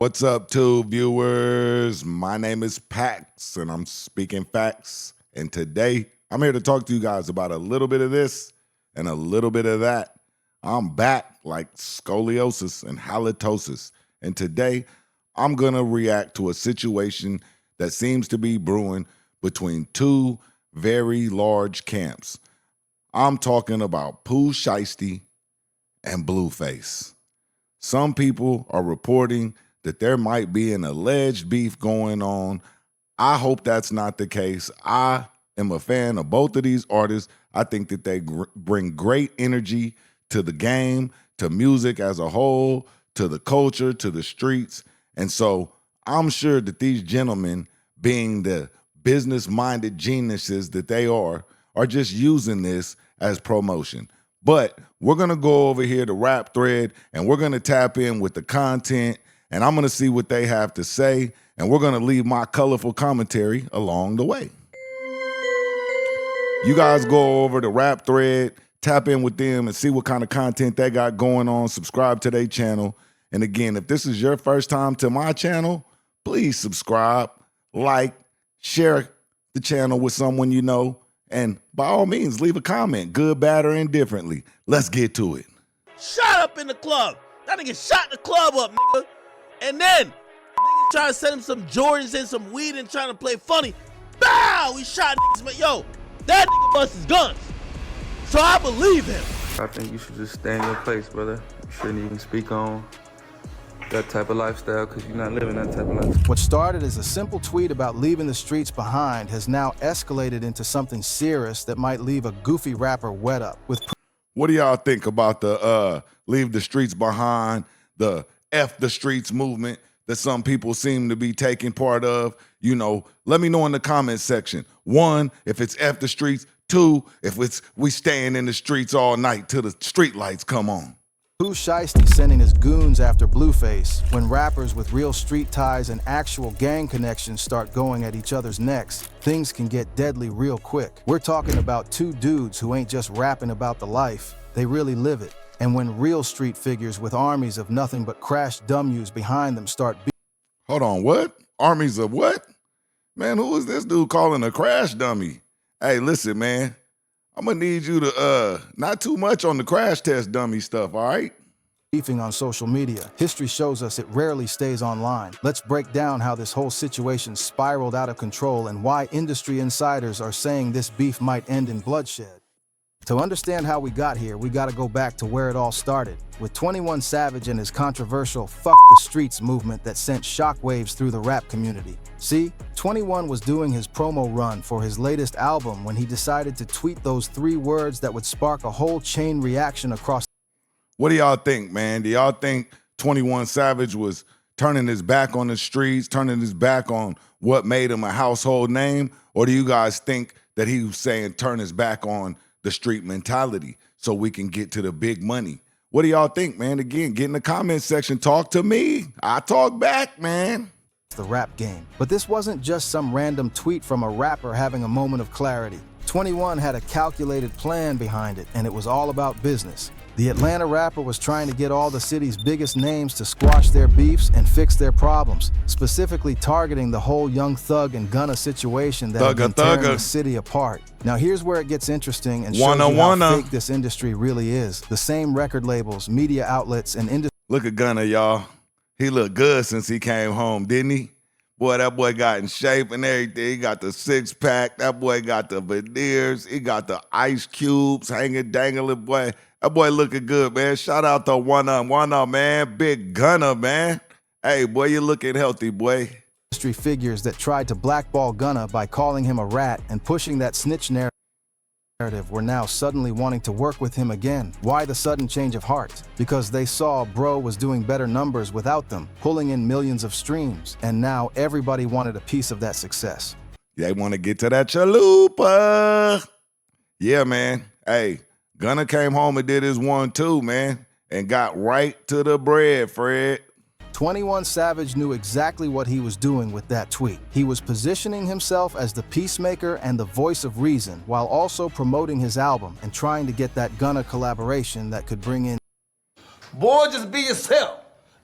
What's up, tube viewers? My name is Pax, and I'm speaking facts. And today, I'm here to talk to you guys about a little bit of this and a little bit of that. I'm back like scoliosis and halitosis. And today, I'm going to react to a situation that seems to be brewing between two very large camps. I'm talking about Pooh Sheisty and Blueface. Some people are reporting that there might be an alleged beef going on. I hope that's not the case. I am a fan of both of these artists. I think that they bring great energy to the game, to music as a whole, to the culture, to the streets. And so I'm sure that these gentlemen, being the business-minded geniuses that they are just using this as promotion. But we're going to go over here to Rap Thread, and we're going to tap in with the content, and I'm going to see what they have to say, and we're going to leave my colorful commentary along the way. You guys go over to Rap Thread, tap in with them, and see what kind of content they got going on. Subscribe to their channel. And again, if this is your first time to my channel, please subscribe, like, share the channel with someone you know, and by all means, leave a comment, good, bad, or indifferently. Let's get to it. Shot up in the club. That nigga shot the club up, nigga. And then, niggas trying to send him some Jordans and some weed and trying to play funny. Bow! He shot niggas, but yo, that nigga busts his guns. So I believe him. I think you should just stay in your place, brother. You shouldn't even speak on that type of lifestyle because you're not living that type of life. What started as a simple tweet about leaving the streets behind has now escalated into something serious that might leave a goofy rapper wet up. What do y'all think about the leave the streets behind, the F the streets movement that some people seem to be taking part of? You know, let me know in the comment section. 1, if it's F the streets. 2, if it's we staying in the streets all night till the street lights come on. Pooh Sheisty sending his goons after Blueface. When rappers with real street ties and actual gang connections start going at each other's necks, things can get deadly real quick. We're talking about two dudes who ain't just rapping about the life, they really live it. And when real street figures with armies of nothing but crashed dumb-yous behind them start Hold on, what? Armies of what? Man, who is this dude calling a crash dummy? Hey, listen, man. I'm gonna need you to not too much on the crash test dummy stuff, all right? beefing on social media. History shows us it rarely stays online. Let's break down how this whole situation spiraled out of control and why industry insiders are saying this beef might end in bloodshed. To understand how we got here, we gotta go back to where it all started, with 21 Savage and his controversial "Fuck the Streets" movement that sent shockwaves through the rap community. See, 21 was doing his promo run for his latest album when he decided to tweet those 3 words that would spark a whole chain reaction across. What do y'all think, man? Do y'all think 21 Savage was turning his back on the streets, turning his back on what made him a household name? Or do you guys think that he was saying turn his back on the street mentality so we can get to the big money? What do y'all think, man? Again, get in the comment section. Talk to me. I talk back, man. The rap game. But this wasn't just some random tweet from a rapper having a moment of clarity. 21 had a calculated plan behind it, and it was all about business. The Atlanta rapper was trying to get all the city's biggest names to squash their beefs and fix their problems, specifically targeting the whole Young Thug and Gunna situation that had been tearing the city apart. Now here's where it gets interesting and shows you how fake this industry really is. The same record labels, media outlets, and industry. Look at Gunna, y'all. He looked good since he came home, didn't he? Boy, that boy got in shape and everything. He got the 6-pack. That boy got the veneers. He got the ice cubes hanging, dangling, boy. That boy looking good, man. Shout out to one up, man. Big Gunna, man. Hey, boy, you looking healthy, boy. Industry figures that tried to blackball Gunna by calling him a rat and pushing that snitch narrative were now suddenly wanting to work with him again. Why the sudden change of heart? Because they saw bro was doing better numbers without them, pulling in millions of streams, and now everybody wanted a piece of that success. They want to get to that chalupa. Yeah, man. Hey, Gunna came home and did his 1-2, man, and got right to the bread, Fred. 21 Savage knew exactly what he was doing with that tweet. He was positioning himself as the peacemaker and the voice of reason, while also promoting his album and trying to get that Gunna collaboration that could bring in. Boy, just be yourself.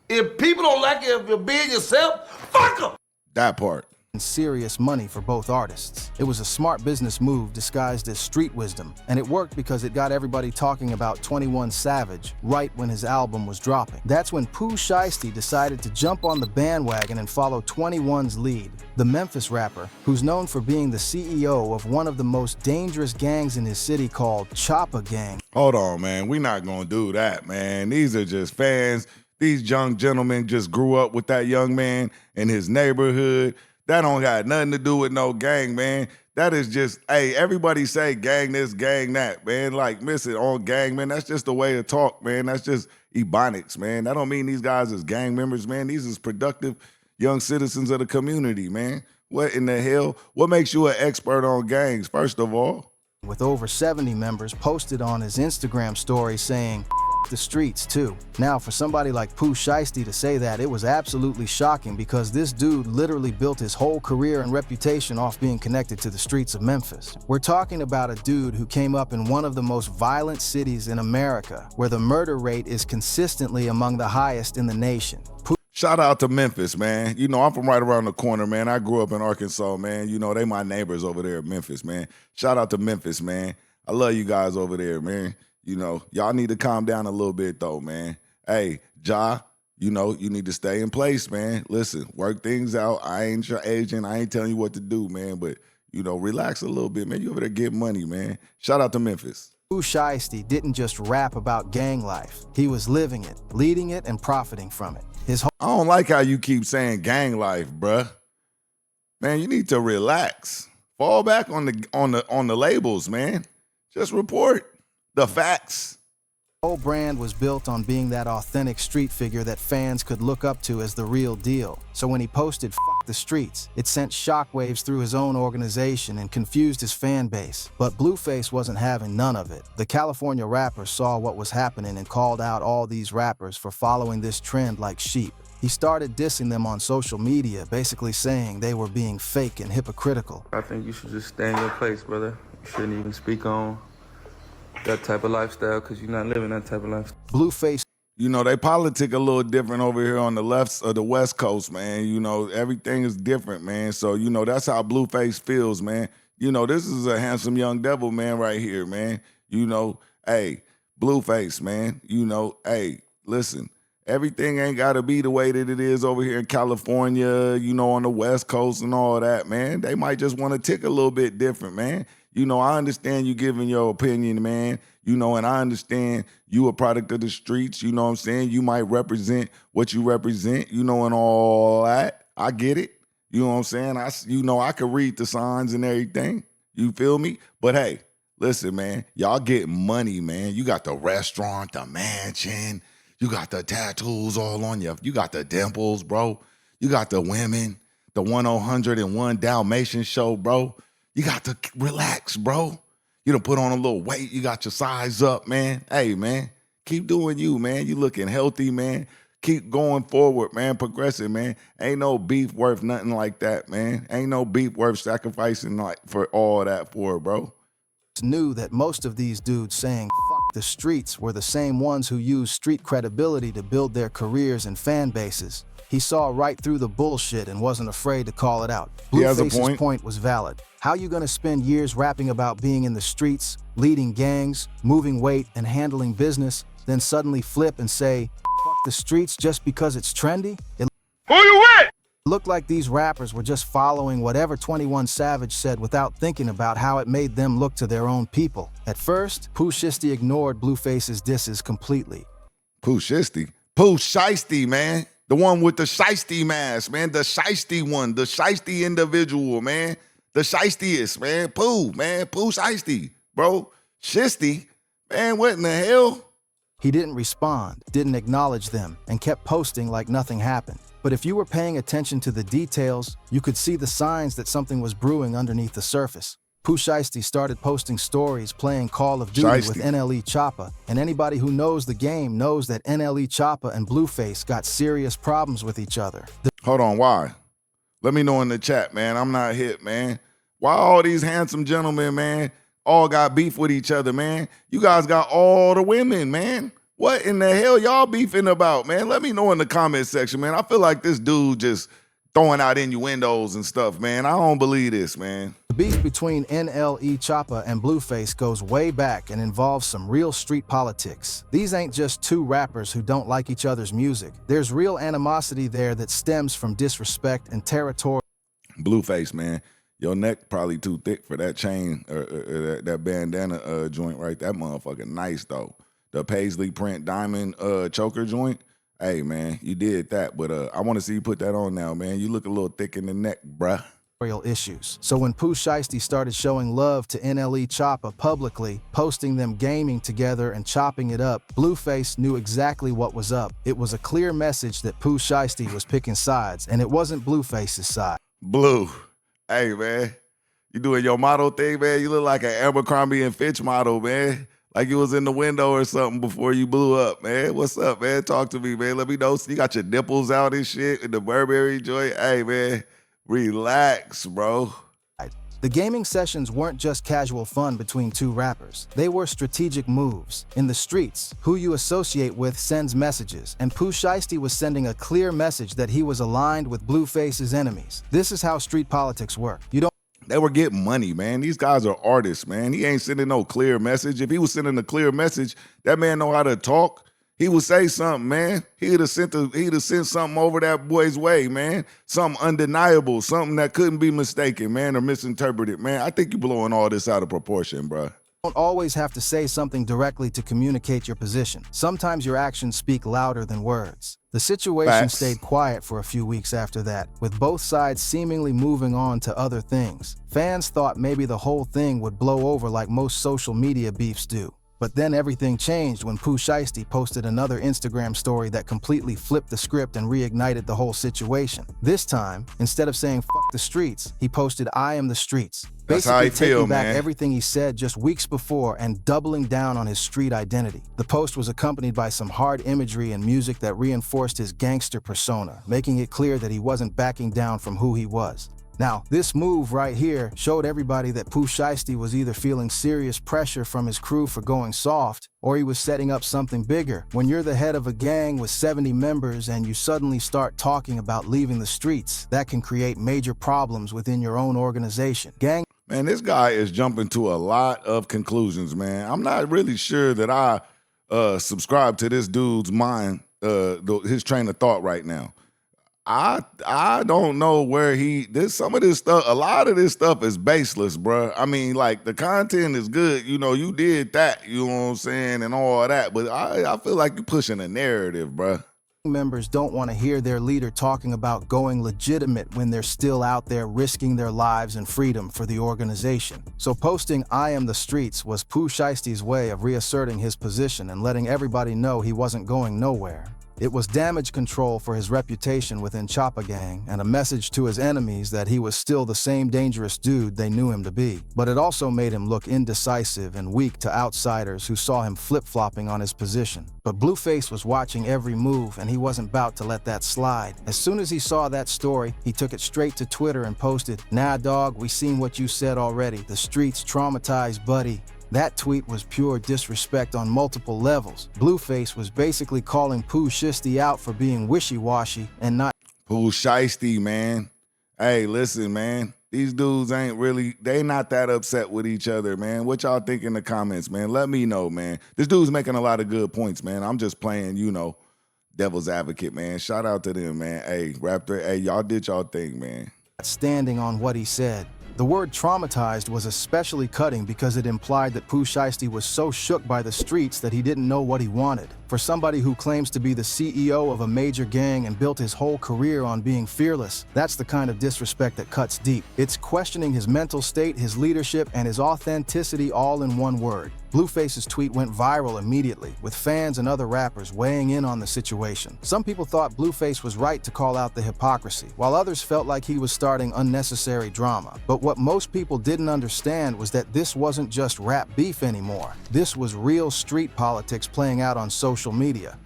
If people don't like it, if you're being yourself, fuck them. That part. Serious money for both artists. It was a smart business move disguised as street wisdom, and it worked because it got everybody talking about 21 Savage right when his album was dropping. That's when Pooh Sheisty decided to jump on the bandwagon and follow 21's lead. The Memphis rapper, who's known for being the CEO of one of the most dangerous gangs in his city called Choppa Gang. Hold on, man. We're not going to do that, man. These are just fans. These young gentlemen just grew up with that young man in his neighborhood. That don't got nothing to do with no gang, man. That is just, hey, everybody say gang this, gang that, man. Like, miss it on gang, man. That's just the way to talk, man. That's just ebonics, man. That don't mean these guys is gang members, man. These is productive young citizens of the community, man. What in the hell? What makes you an expert on gangs, first of all? With over 70 members posted on his Instagram story saying, the streets too. Now, for somebody like Pooh Sheisty to say that, it was absolutely shocking because this dude literally built his whole career and reputation off being connected to the streets of Memphis. We're talking about a dude who came up in one of the most violent cities in America, where the murder rate is consistently among the highest in the nation. Shout out to Memphis, man. You know, I'm from right around the corner, man. I grew up in Arkansas, man. You know, they my neighbors over there in Memphis, man. Shout out to Memphis, man. I love you guys over there, man. You know, y'all need to calm down a little bit, though, man. Hey, Ja, you know, you need to stay in place, man. Listen, work things out. I ain't your agent. I ain't telling you what to do, man. But, you know, relax a little bit, man. You over there get money, man. Shout out to Memphis. Pooh Sheisty didn't just rap about gang life. He was living it, leading it, and profiting from it. I don't like how you keep saying gang life, bruh. Man, you need to relax. Fall back on the labels, man. Just report the facts. The whole brand was built on being that authentic street figure that fans could look up to as the real deal. So when he posted "F the streets," it sent shockwaves through his own organization and confused his fan base. But Blueface wasn't having none of it. The California rapper saw what was happening and called out all these rappers for following this trend like sheep. He started dissing them on social media, basically saying they were being fake and hypocritical. I think you should just stay in your place, brother. You shouldn't even speak on that type of lifestyle because you're not living that type of lifestyle. Blueface. You know, they politic a little different over here on the left of the West Coast, man. You know, everything is different, man. So, you know, that's how Blueface feels, man. You know, this is a handsome young devil, man, right here, man. You know, hey, Blueface, man. You know, hey, listen. Everything ain't got to be the way that it is over here in California, you know, on the West Coast and all that, man. They might just want to tick a little bit different, man. You know, I understand you giving your opinion, man. You know, and I understand you a product of the streets. You know what I'm saying? You might represent what you represent, you know, and all that. I get it. You know what I'm saying? I could read the signs and everything. You feel me? But hey, listen, man, y'all get money, man. You got the restaurant, the mansion. You got the tattoos all on you. You got the dimples, bro. You got the women, the 101 Dalmatian show, bro. You got to relax, bro. You done put on a little weight. You got your size up, man. Hey, man, keep doing you, man. You looking healthy, man. Keep going forward, man. Progressing, man. Ain't no beef worth nothing like that, man. Ain't no beef worth sacrificing like for all that for, bro. Knew that most of these dudes saying "F the streets" were the same ones who used street credibility to build their careers and fan bases. He saw right through the bullshit and wasn't afraid to call it out. Blueface's point was valid. How you gonna spend years rapping about being in the streets, leading gangs, moving weight, and handling business, then suddenly flip and say "F the streets" just because it's trendy? Who you with? It looked like these rappers were just following whatever 21 Savage said without thinking about how it made them look to their own people. At first, Pooh Sheisty ignored Blueface's disses completely. Pooh Sheisty? Pooh Sheisty, man. The one with the Sheisty mask, man. The Sheisty one. The Sheisty individual, man. The Sheistiest, man. Pooh, man. Pooh Sheisty, bro. Sheisty? Man, what in the hell? He didn't respond, didn't acknowledge them, and kept posting like nothing happened. But if you were paying attention to the details, you could see the signs that something was brewing underneath the surface. Pooh Sheisty started posting stories playing Call of Duty with NLE Choppa, and anybody who knows the game knows that NLE Choppa and Blueface got serious problems with each other. Hold on, why? Let me know in the chat, man. I'm not hip, man. Why all these handsome gentlemen, man, all got beef with each other, man? You guys got all the women, man. What in the hell y'all beefing about, man? Let me know in the comment section, man. I feel like this dude just throwing out innuendos and stuff, man. I don't believe this, man. The beef between NLE Choppa and Blueface goes way back and involves some real street politics. These ain't just two rappers who don't like each other's music. There's real animosity there that stems from disrespect and territorial. Blueface, man. Your neck probably too thick for that chain or that bandana joint right. That motherfucking nice, though. The paisley print diamond choker joint. Hey, man, you did that, but I want to see you put that on now, man. You look a little thick in the neck, bruh. Issues. So when Pooh Sheisty started showing love to NLE Choppa publicly, posting them gaming together and chopping it up, Blueface knew exactly what was up. It was a clear message that Pooh Sheisty was picking sides, and it wasn't Blueface's side. Blue, hey, man, you doing your model thing, man? You look like an Abercrombie and Fitch model, man. Like you was in the window or something before you blew up, man. What's up, man? Talk to me, man. Let me know. You got your nipples out and shit in the Burberry joint. Hey, man, relax, bro. The gaming sessions weren't just casual fun between two rappers. They were strategic moves. In the streets, who you associate with sends messages, and Pooh Sheisty was sending a clear message that he was aligned with Blueface's enemies. This is how street politics work. They were getting money, man. These guys are artists, man. He ain't sending no clear message. If he was sending a clear message, that man know how to talk. He would say something, man. He'd have sent something over that boy's way, man. Something undeniable, something that couldn't be mistaken, man, or misinterpreted, man. I think you're blowing all this out of proportion, bro. Don't always have to say something directly to communicate your position. Sometimes your actions speak louder than words. The situation stayed quiet for a few weeks after that, with both sides seemingly moving on to other things. Fans thought maybe the whole thing would blow over like most social media beefs do. But then everything changed when Pooh Sheisty posted another Instagram story that completely flipped the script and reignited the whole situation. This time, instead of saying "fuck the streets," he posted "I am the streets." That's how he basically feel, taking back man. everything he said just weeks before and doubling down on his street identity. The post was accompanied by some hard imagery and music that reinforced his gangster persona, making it clear that he wasn't backing down from who he was. Now, this move right here showed everybody that Pooh Sheisty was either feeling serious pressure from his crew for going soft, or he was setting up something bigger. When you're the head of a gang with 70 members and you suddenly start talking about leaving the streets, that can create major problems within your own organization. Man, this guy is jumping to a lot of conclusions, man. I'm not really sure that I subscribe to this dude's mind, his train of thought right now. I don't know where some of this stuff, a lot of this stuff is baseless, bruh. I mean, like, the content is good. You know, you did that, you know what I'm saying, and all of that. But I feel like you're pushing a narrative, bruh. Members don't want to hear their leader talking about going legitimate when they're still out there risking their lives and freedom for the organization. So posting "I am the streets" was Pooh Sheisty's way of reasserting his position and letting everybody know he wasn't going nowhere. It was damage control for his reputation within Choppa Gang and a message to his enemies that he was still the same dangerous dude they knew him to be. But it also made him look indecisive and weak to outsiders who saw him flip-flopping on his position. But Blueface was watching every move and he wasn't about to let that slide. As soon as he saw that story, he took it straight to Twitter and posted, "Nah dog, we seen what you said already. The streets traumatized buddy." That tweet was pure disrespect on multiple levels. Blueface was basically calling Pooh Sheisty out for being wishy-washy and not Pooh Sheisty, man. Hey, listen, man. These dudes they not that upset with each other, man. What y'all think in the comments, man? Let me know, man. This dude's making a lot of good points, man. I'm just playing, devil's advocate, man. Shout out to them, man. Hey, Raptor, hey, y'all did y'all thing, man. standing on what he said. The word traumatized was especially cutting because it implied that Pooh Sheisty was so shook by the streets that he didn't know what he wanted. For somebody who claims to be the CEO of a major gang and built his whole career on being fearless, that's the kind of disrespect that cuts deep. It's questioning his mental state, his leadership, and his authenticity all in one word. Blueface's tweet went viral immediately, with fans and other rappers weighing in on the situation. Some people thought Blueface was right to call out the hypocrisy, while others felt like he was starting unnecessary drama. But what most people didn't understand was that this wasn't just rap beef anymore. This was real street politics playing out on social media.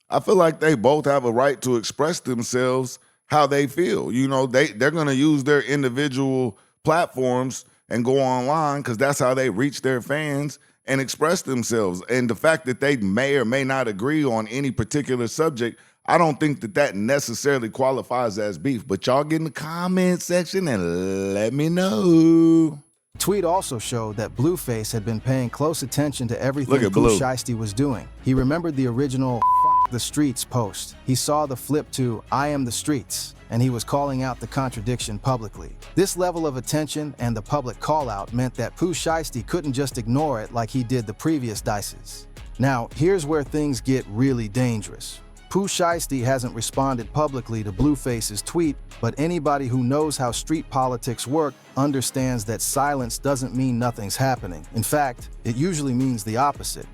I feel like they both have a right to express themselves how they feel. You know, they're going to use their individual platforms and go online because that's how they reach their fans and express themselves. And the fact that they may or may not agree on any particular subject, I don't think that that necessarily qualifies as beef. But y'all get in the comment section and let me know. Tweet also showed that Blueface had been paying close attention to everything Look at Pooh Blue. Sheisty was doing. He remembered the original "F the Streets" post. He saw the flip to "I am the streets," and he was calling out the contradiction publicly. This level of attention and the public call-out meant that Pooh Sheisty couldn't just ignore it like he did the previous dices. Now, here's where things get really dangerous. Pooh Sheisty hasn't responded publicly to Blueface's tweet, but anybody who knows how street politics work understands that silence doesn't mean nothing's happening. In fact, it usually means the opposite.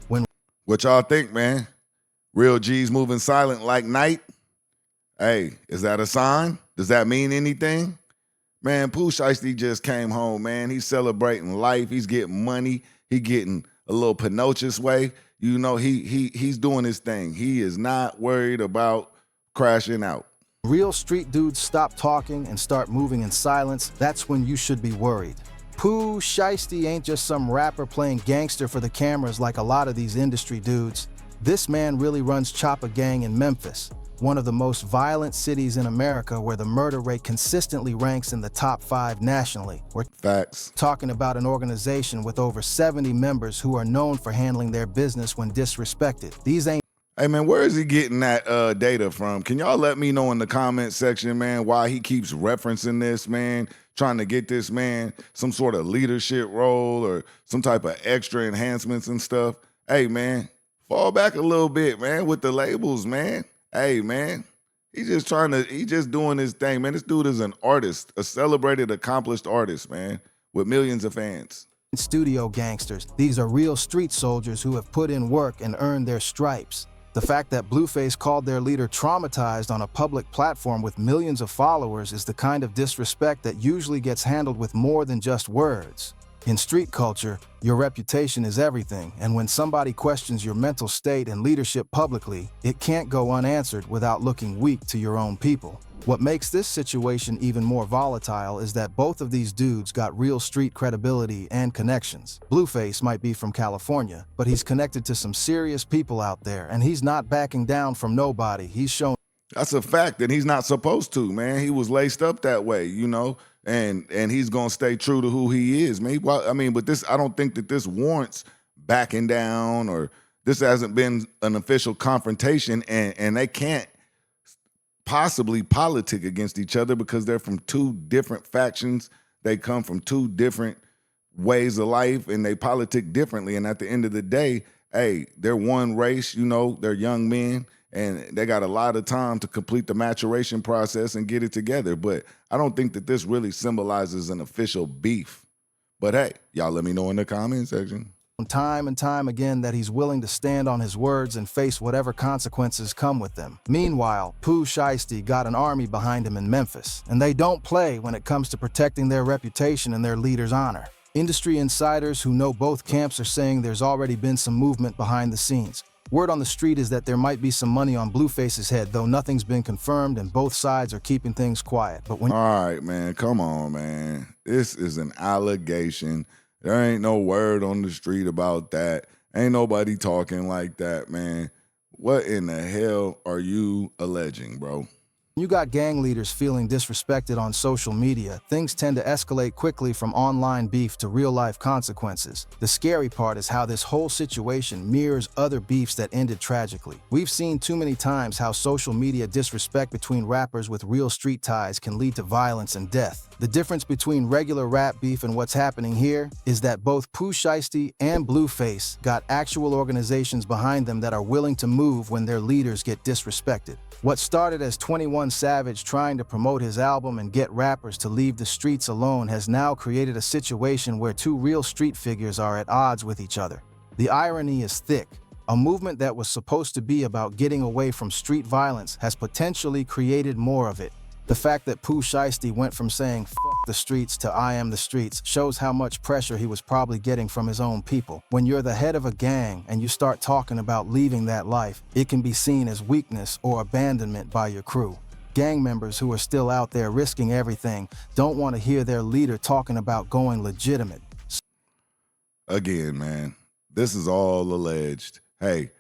What y'all think, man? Real G's moving silent like night? Hey, is that a sign? Does that mean anything? Man, Pooh Sheisty just came home, man. He's celebrating life. He's getting money. He getting a little Pinocchio's way. You know, he's doing his thing. He is not worried about crashing out. Real street dudes stop talking and start moving in silence, that's when you should be worried. Pooh Sheisty ain't just some rapper playing gangster for the cameras like a lot of these industry dudes. This man really runs Choppa Gang in Memphis, one of the most violent cities in America where the murder rate consistently ranks in the top 5 nationally. We're Facts. talking about an organization with over 70 members who are known for handling their business when disrespected. These ain't Hey, man, where is he getting that data from? Can y'all let me know in the comment section, man, why he keeps referencing this, man, trying to get this man some sort of leadership role or some type of extra enhancements and stuff? Hey, man, fall back a little bit, man, with the labels, man. Hey, man, he's just doing his thing, man. This dude is an artist, a celebrated, accomplished artist, man, with millions of fans. studio gangsters. These are real street soldiers who have put in work and earned their stripes. The fact that Blueface called their leader traumatized on a public platform with millions of followers is the kind of disrespect that usually gets handled with more than just words. In street culture, your reputation is everything, and when somebody questions your mental state and leadership publicly, it can't go unanswered without looking weak to your own people. What makes this situation even more volatile is that both of these dudes got real street credibility and connections. Blueface might be from California, but he's connected to some serious people out there, and he's not backing down from nobody. He's shown That's a fact, and he's not supposed to, man. He was laced up that way, you know, and he's gonna stay true to who he is, man. Well, I mean, but I don't think that this warrants backing down, or this hasn't been an official confrontation, and they can't possibly politic against each other because they're from two different factions. They come from two different ways of life, and they politic differently. And at the end of the day, hey, they're one race, you know, they're young men, and they got a lot of time to complete the maturation process and get it together. But I don't think that this really symbolizes an official beef. But hey, y'all let me know in the comment section. time and time again that he's willing to stand on his words and face whatever consequences come with them. Meanwhile, Pooh Sheisty got an army behind him in Memphis, and they don't play when it comes to protecting their reputation and their leader's honor. Industry insiders who know both camps are saying there's already been some movement behind the scenes. Word on the street is that there might be some money on Blueface's head, though nothing's been confirmed and both sides are keeping things quiet. But when All right, man, come on, man. This is an allegation. There ain't no word on the street about that. Ain't nobody talking like that, man. What in the hell are you alleging, bro? you got gang leaders feeling disrespected on social media, things tend to escalate quickly from online beef to real-life consequences. The scary part is how this whole situation mirrors other beefs that ended tragically. We've seen too many times how social media disrespect between rappers with real street ties can lead to violence and death. The difference between regular rap beef and what's happening here is that both Pooh Sheisty and Blueface got actual organizations behind them that are willing to move when their leaders get disrespected. What started as 21 Savage trying to promote his album and get rappers to leave the streets alone has now created a situation where two real street figures are at odds with each other. The irony is thick. A movement that was supposed to be about getting away from street violence has potentially created more of it. The fact that Pooh Sheisty went from saying "F the streets" to "I am the streets" shows how much pressure he was probably getting from his own people. When you're the head of a gang and you start talking about leaving that life, it can be seen as weakness or abandonment by your crew. Gang members who are still out there risking everything don't want to hear their leader talking about going legitimate. Again, man, This is all alleged. Hey,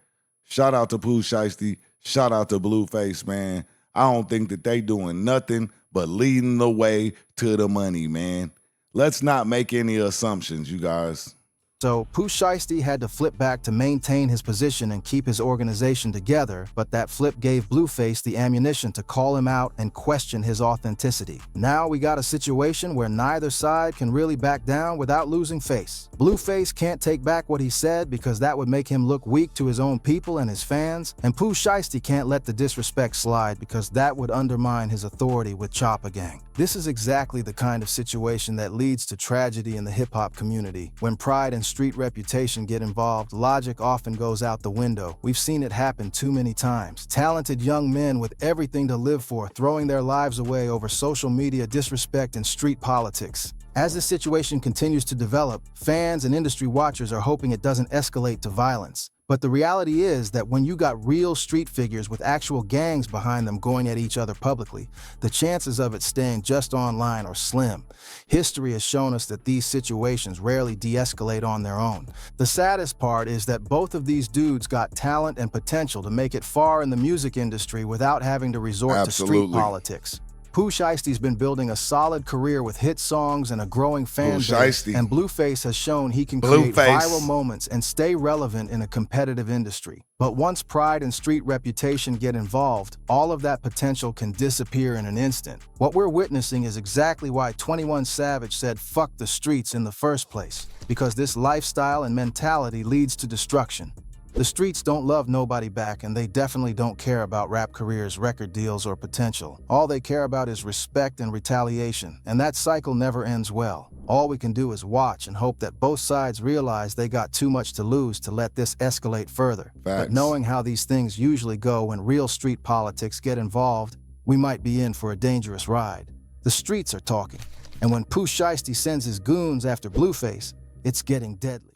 shout out to Pooh Sheisty. Shout out to Blueface, man. I don't think that they doing nothing but leading the way to the money, man. Let's not make any assumptions, you guys. So Pooh Sheisty had to flip back to maintain his position and keep his organization together, but that flip gave Blueface the ammunition to call him out and question his authenticity. Now we got a situation where neither side can really back down without losing face. Blueface can't take back what he said because that would make him look weak to his own people and his fans, and Pooh Sheisty can't let the disrespect slide because that would undermine his authority with Choppa Gang. This is exactly the kind of situation that leads to tragedy in the hip-hop community. When pride and street reputation get involved, logic often goes out the window. We've seen it happen too many times. Talented young men with everything to live for throwing their lives away over social media disrespect and street politics. As this situation continues to develop, fans and industry watchers are hoping it doesn't escalate to violence. But the reality is that when you got real street figures with actual gangs behind them going at each other publicly, the chances of it staying just online are slim. History has shown us that these situations rarely de-escalate on their own. The saddest part is that both of these dudes got talent and potential to make it far in the music industry without having to resort to street politics. Pooh Sheisty's been building a solid career with hit songs and a growing fan base, and Blueface has shown he can create viral moments and stay relevant in a competitive industry. But once pride and street reputation get involved, all of that potential can disappear in an instant. What we're witnessing is exactly why 21 Savage said fuck the streets in the first place, because this lifestyle and mentality leads to destruction. The streets don't love nobody back, and they definitely don't care about rap careers, record deals, or potential. All they care about is respect and retaliation, and that cycle never ends well. All we can do is watch and hope that both sides realize they got too much to lose to let this escalate further. But knowing how these things usually go when real street politics get involved, we might be in for a dangerous ride. The streets are talking, and when Pooh Sheisty sends his goons after Blueface, it's getting deadly.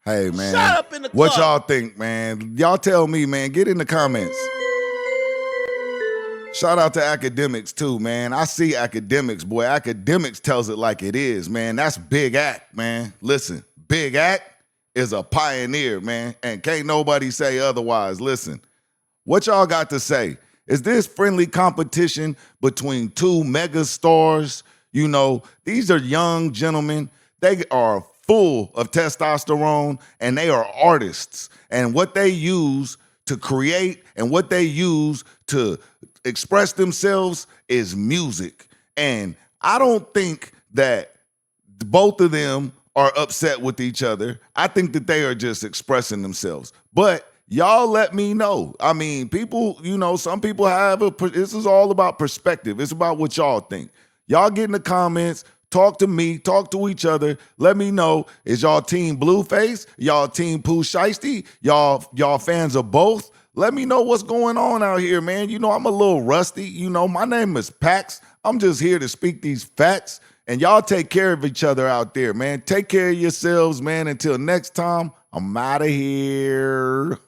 Hey, man, shut up in the club. What y'all think, man? Y'all tell me, man. Get in the comments. Shout out to Academics, too, man. I see Academics, boy. Academics tells it like it is, man. That's Big Act, man. Listen, Big Act is a pioneer, man, and can't nobody say otherwise. Listen, what y'all got to say? Is this friendly competition between two mega stars? You know, these are young gentlemen. They are full of testosterone, and they are artists. And what they use to create and what they use to express themselves is music. And I don't think that both of them are upset with each other. I think that they are just expressing themselves. But y'all let me know. I mean, people, you know, some people have this is all about perspective. It's about what y'all think. Y'all get in the comments. Talk to me, talk to each other. Let me know, is y'all team Blueface? Y'all team Pooh Sheisty? Y'all fans of both? Let me know what's going on out here, man. You know, I'm a little rusty. You know, my name is Pax. I'm just here to speak these facts. And y'all take care of each other out there, man. Take care of yourselves, man. Until next time, I'm out of here.